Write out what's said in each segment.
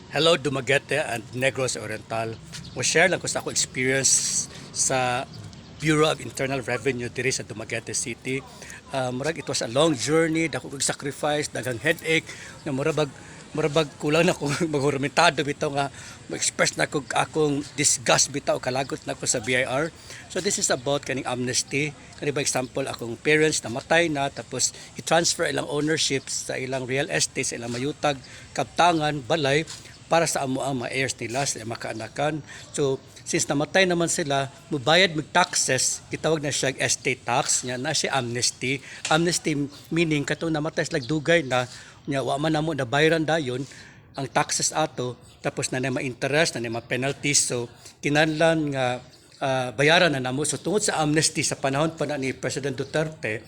Hello Dumaguete and Negros Oriental. Mo share lang ko sa ako experience sa Bureau of Internal Revenue diri sa Dumaguete City. Murag it was a long journey, dako kog sacrifice, daghang headache, na murabag kulang na ko maghurumentado bitaw nga mag-express na kog akong disgust bitaw kalagot na ko sa BIR. So this is about kaning amnesty. Kani ba example akong parents namatay na tapos i-transfer ilang ownership sa ilang real estate sa ilang mayutag, kaptangan, balay para sa amo ang mga heirs nila sa makaanakan. So since namatay naman sila, mubayad mag taxes, gitawag na siya estate tax, nya na siya amnesty. Amnesty meaning katong namatay sila dugay na nya wa man namo nabayaran dayon ang taxes ato, tapos na ma interest na ma penalties. So kinahanglan nga bayaran na namo. So tungod sa amnesty sa panahon pa na ni President Duterte,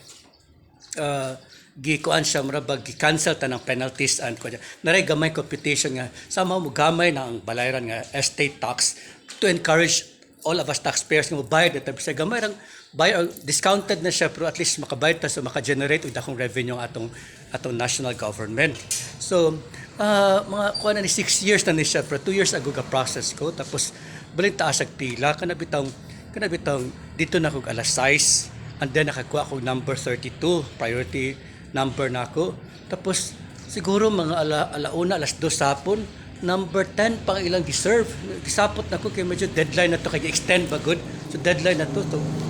gikuan siya murabag gi-cancel ta ng penalties and naray gamay computation nga sama mo gamay na ang balayran nga estate tax to encourage all of us taxpayers nga mobayad ito sa gamay rang bayad discounted na siya, pero at least makabayad ta so maka-generate og dakong revenue ang atong national government. So mga kuan na ni 6 years na ni siya, pero 2 years ago ga process ko, tapos balik taas ag pila kana bitang dito na kog alas 6, and then nakakuha ko number 32 priority number na ako. Tapos siguro mga alauna, alas 2 sapon, number 10 pang ilang deserve. Gisapot na ko kay medyo deadline na to, kay extend ba good. So deadline na to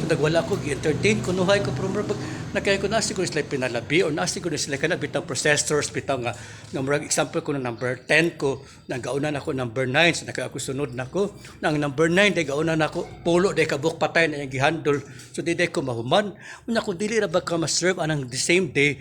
nagwala ko, gi-entertain ko, nuhay ko, pero murag nakaya ko na siguro sila pinalabi o na siguro sila kana bitang processors bitaw nga murag example ko na number 10 ko nagaunan ako number 9, so naka ako sunod nako nang number 9 day gaunan nako pulo day kabuk patay na yung gihandle, so di ko mahuman unya kung dili ra ba ka ma-serve anang the same day,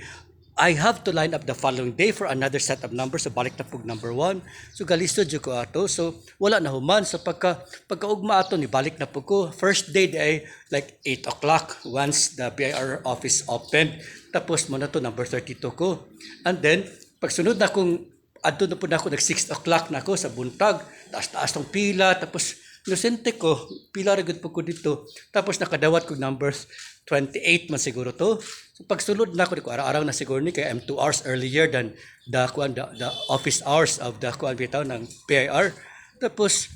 I have to line up the following day for another set of numbers. So balik na pug number 1. So galisto jud ko ato. So wala na human. So pagkaugma ato ni balik na pug ko. First day ay like 8 o'clock once the BIR office opened. Tapos mo na to number 32 ko. And then pagsunod na kung adto na pud ako nag 6 o'clock na ako sa buntag. Taas-taas tong pila, tapos inosente ko, pila ra gud pud ko dito. Tapos nakadawat ko numbers 28 man siguro to. So pagsulod na ko araw-araw na siguro ni kay I'm 2 hours earlier than the office hours of the bitaw ng PIR. Tapos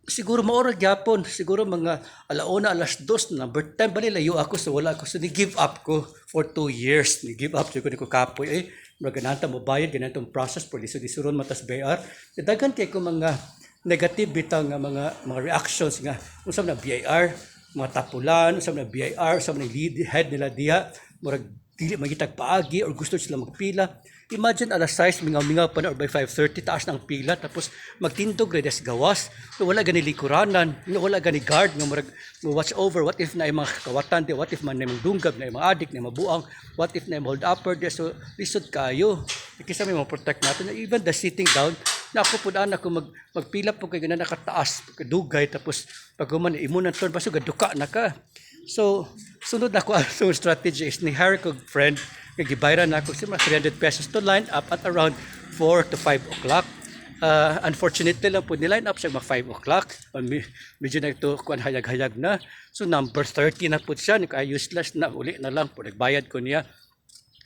siguro maura gyapon, siguro mga alauna alas 2 number 10 bali layo ako, so wala ako, so ni give up ko for 2 years. Ni give up jud ko niko kapoy magananta mo bayad ganitong process for lisod-lisuron matas BIR. Daghan kay ko mga negative bitaw nga mga reactions nga unsa na BIR, mga tapulan, sa mga BIR, sa mga lead head nila diha, murag dili magitag paagi or gusto sila magpila. Imagine alas 6 mingaw-mingaw pa na or by 5:30 taas ng pila, tapos magtindog redes gawas. So, wala gani likuranan, wala gani guard nga murag watch over. What if na mga kawatan di, what if man na mga dunggab na mga adik na mabuang, what if na hold upper di, so lisod kayo. Kisa may protect natin, even the sitting down na ako po daan ako magpila po kay gana nakataas dugay, tapos pag human imunan ton basog duka na ka. So sunod na ko ang strategy is ni hire ko friend kay gibayran na ako sa 300 pesos to line up at around 4 to 5 o'clock. Unfortunately lang po niline up siya mag 5 o'clock. Medyo na ito kuan hayag-hayag na. So number 30 na po siya, kaya useless na, uli na lang po nagbayad ko niya.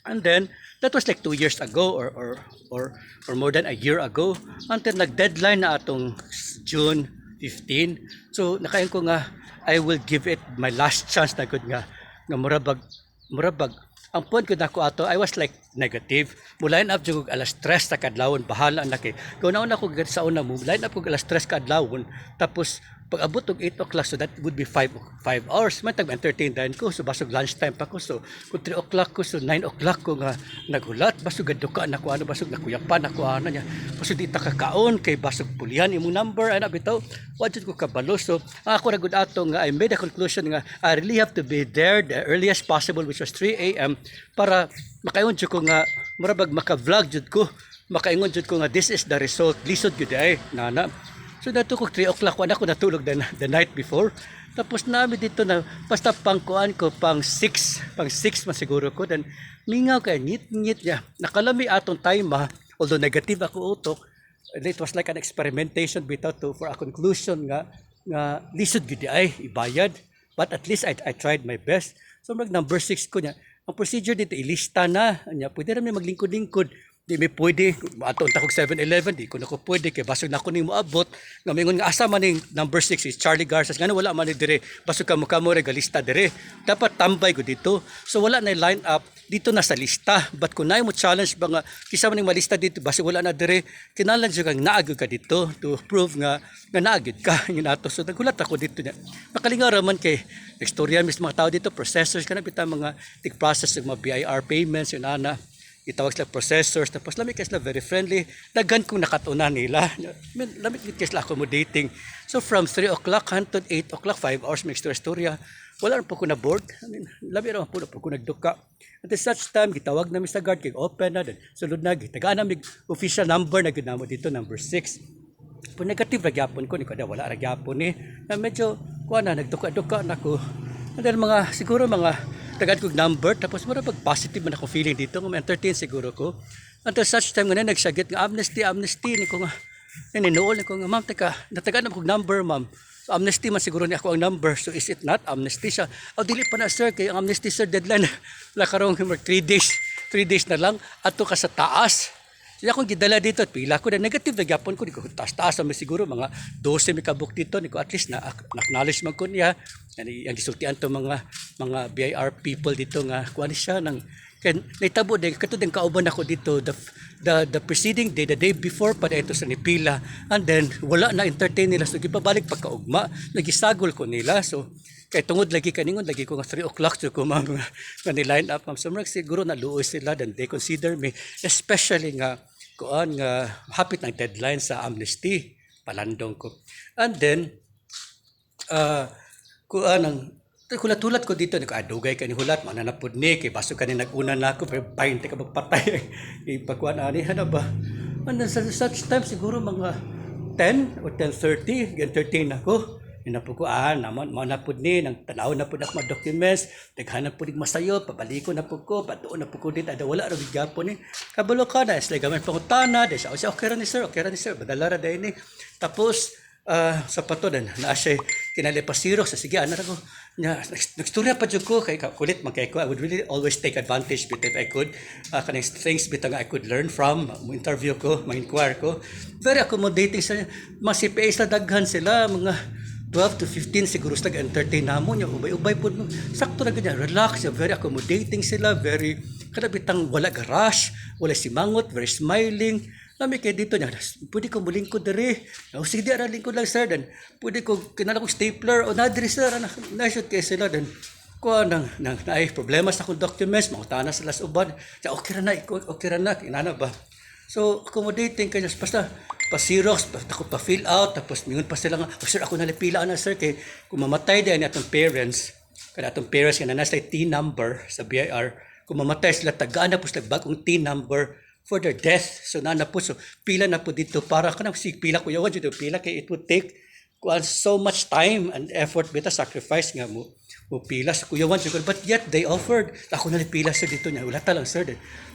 And then that was like 2 years ago or more than a year ago, until nag-deadline na atong June 15. So nakain ko nga I will give it my last chance na good nga murabag ang point ko na ko ato, I was like negative. Mulain up jud alas 3 ta kadlawon, bahala na kay. Kung nauna ko sa una mo, line up ko alas 3 kadlawon, tapos pag abot og 8 o'clock, so that would be 5 hours. Man tag entertain din ko, so basog lunchtime pa ko. So kung 3 o'clock ko, so 9 o'clock ko nga naghulat, basog gaduka na ko ano, basog nakuyapan ako ano niya. Basog di ta kakaon kay basog pulihan imong number ana bitaw. Wa jud ko kabalo. So ako ra gud ato nga I made a conclusion nga I really have to be there the earliest possible, which was 3 a.m. para makaingon jud ko nga murabag maka-vlog jud ko. Makaingon jud ko nga this is the result. Lisod gyud ay nana. So dato ko 3 o'clock wala ko natulog the night before. Tapos nami dito na basta pangkuan ko pang 6 man siguro ko, then mingaw kay ngit niya. Nakalami atong time although negative ako utok. It was like an experimentation bitaw for a conclusion nga lisod gyud ay ibayad, but at least I tried my best. So number 6 ko niya ang procedure dito ilista na nya pwede ra mi maglingkod-lingkod di mi pwede ato unta kog 7-Eleven di ko nako pwede kay basig na ko ning moabot nga mingon nga asa man ning number 6 is Charlie Garces ngano wala man ni dire basig kamo regalista dire dapat tambay ko dito so wala na line up dito na sa lista but kung naay mo challenge ba nga kisa man ning malista dito basig wala na dire kinahanglan jud kang naagid ka dito to prove nga naagid ka yun ato so nagulat ako dito nya makalingaw ra man kay istorya mis mga tao dito processors kana bitaw mga tig-process ng mga BIR payments yun ana itawag sila processors tapos lamig kay sila very friendly daghan kong nakatuna nila lamig kay sila accommodating so from 3 o'clock hangtod 8 o'clock 5 hours may istorya wala rin po ko na board lamig rin po ko nagduka at such time gitawag na Mr. Guard kay open na din sulod na gitagaan na mig official number na ginamo dito number 6 po negative ra gyapon ko ni kada wala ra gyapon ni medyo kuha na nagduka-duka na ko and then mga siguro mga tagad kog number tapos mura pag positive man ako feeling dito nga entertain siguro ko until such time nga nagsagit nga amnesty ni ko nga ninuol ko nga ma'am teka natagad na kog number ma'am so, amnesty man siguro ni ako ang number so is it not amnesty siya dili pa na sir kay ang amnesty sir deadline la karong 3 days na lang ato ka sa taas siya akong gidala dito at pila ko na negative na gyapon ko, di ko taas-taas naman siguro, mga 12 may kabuk dito, di ko at least na-acknowledge man ko niya, ang gisultian to mga BIR people dito nga, kuha siya, kaya naitabo din, kato din kauban ako dito, the preceding day, the day before pa na ito sa nipila, and then wala na entertain nila, so gipabalik pagkaugma, nagisagol ko nila, so kay tungod lagi kaningon lagi ko nga 3 o'clock so ko mga ni-line up so siguro naluoy sila then they consider me especially nga kuan nga hapit ng deadline sa amnesty palandong ko and then kuan ang kulat-ulat ko dito nako adugay kani hulat mananapod ni kay baso kani nag-una na ako pero 20 ka magpatay ipagkuan ani hana ba and then such time siguro mga 10 o 10:30 entertain ako inapukuan naman mo na pud ni nang tanaw na pud ako mga documents daghanan pud masayo pabaliko na pud ko patuon na pud ko dito wala ra gyapon ni kabalo ka na isla gaman pangutana de siya okay ra ni sir badala ra day ni tapos sa pato din na siya kinalipasiro sa sige ana ra ko nya nagstorya pa jud ko kay kulit man kay ko I would really always take advantage bit if I could kaning things bit nga I could learn from mo interview ko ma-inquire ko very accommodating sa mga CPA sa daghan sila mga 12 to 15 siguro sa entertain namo nya ubay-ubay pud sakto ra ganya relax very accommodating sila very kada bitang wala garage wala simangot very smiling lami kay dito nya pwede ko mulingkod diri sige ra lingkod lang sir dan pwede ko kinala ko stapler o na diri sir na shoot kay sila dan ko nang naay problema sa akong documents mangutana sila sa uban okay ra na kinana ba so accommodating kanya basta pa-xerox, ako pa-fill out, tapos mingon pa sila nga, sir, ako nalipila na sir, kay kung mamatay din atong parents, kada atong parents, nga nasa T number sa BIR, kung mamatay sila, tagaan na po sila bagong T number for their death. So na po, so pila na po dito, para ka na, pila ko yawan dito, pila, kay it would take so much time and effort, bita sacrifice nga mo pila sa kuyawan siguro but yet they offered ako na pila sa dito niya wala ta lang sir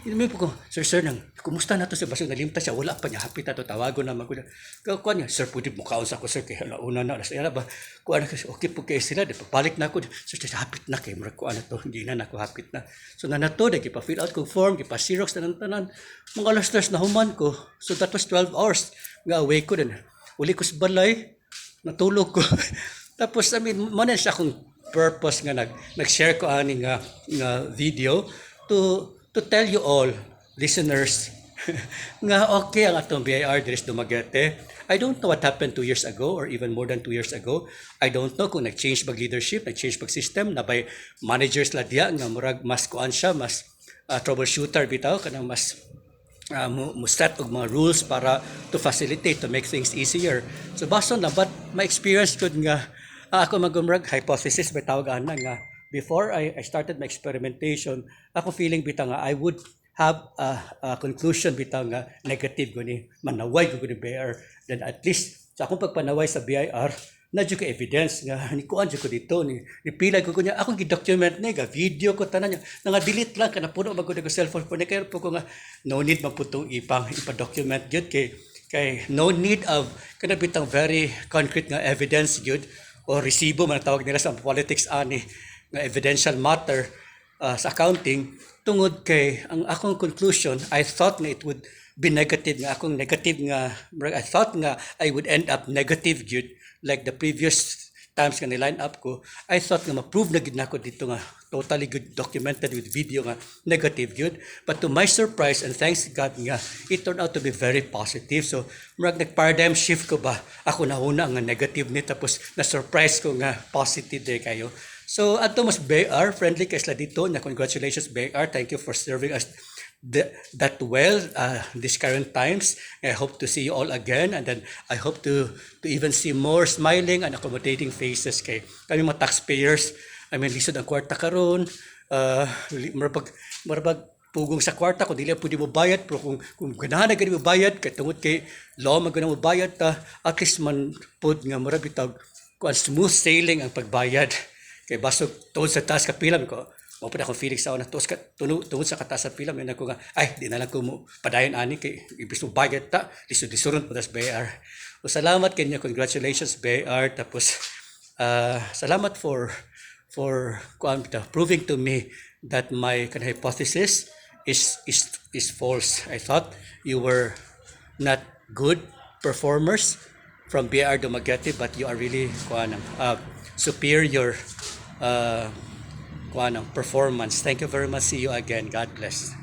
hindi po ko sir nang kumusta na to sa basong nalimta siya wala pa niya hapit na to tawago na magkuha kuha niya sir pwede mo kaunsa ko sir kaya una na nasa ba kuha na kasi okay po kayo sila di papalik na ako sir hapit na kayo kuha na to hindi na ako hapit na so na to dahil kipa fill out kong form kipa xerox na tanan mga alas na human ko so that was 12 hours nga away ko din uli ko sa balay natulog ko tapos manan siya akong purpose nga nag-share ko ani nga video to tell you all listeners nga okay ang atong BIR diri sa Dumaguete. I don't know what happened 2 years ago or even more than 2 years ago. I don't know kung nag-change bag leadership, nag-change bag system na by managers la diya nga murag mas kuan siya mas troubleshooter bitaw kanang mas mo set og mga rules para to facilitate to make things easier. So bason na but my experience good nga ako magumrag hypothesis by tawag ana nga before I started my experimentation ako feeling bitaw nga I would have a conclusion bitaw nga negative guni manaway guni BIR then at least sa akong pagpanaway sa BIR na jud ka evidence nga ni kuan jud ko dito ni pila ko niya akong gi-document ni ga video ko tanan niya nga delete lang kana puno magud ko cellphone ko ni kay po ko nga no need man putong ipa-document jud kay no need of kana bitang very concrete nga evidence jud o resibo man tawag nila sa politics ani nga evidential matter sa accounting tungod kay ang akong conclusion, I thought nga it would be negative nga akong negative nga I thought nga I would end up negative gyud like the previous times nga niline up ko. I thought nga ma-prove na gid nako dito nga totally good documented with video nga negative gyud. But to my surprise and thanks to God nga it turned out to be very positive. So murag nag-paradigm shift ko ba ako nahuna nga negative ni tapos na-surprise ko nga positive day kayo. So ato mas BR, friendly kay sila dito na congratulations BR, thank you for serving us that well these current times. I hope to see you all again and then I hope to even see more smiling and accommodating faces kay kami mga taxpayers. I mean lisod ang kwarta karon marabag pugong sa kwarta kung dili pwede mo bayad pero kung ganahan na gani mo bayad kay tungod kay law magana mo bayad ta at least man pud nga mura bitag kuan smooth sailing ang pagbayad. Kay basog tungod sa taas ka pila ko mo pa akong feeling sa una tungod sa kataas sa pila may nako nga ay di na lang ko mo padayon ani kay ibis mo bayad ta lisod-lisoron pa tas BR. O salamat kanya, congratulations BR tapos salamat for proving to me that my hypothesis is false. I thought you were not good performers from BR Dumaguete but you are really superior performance. Thank you very much. See you again. God bless.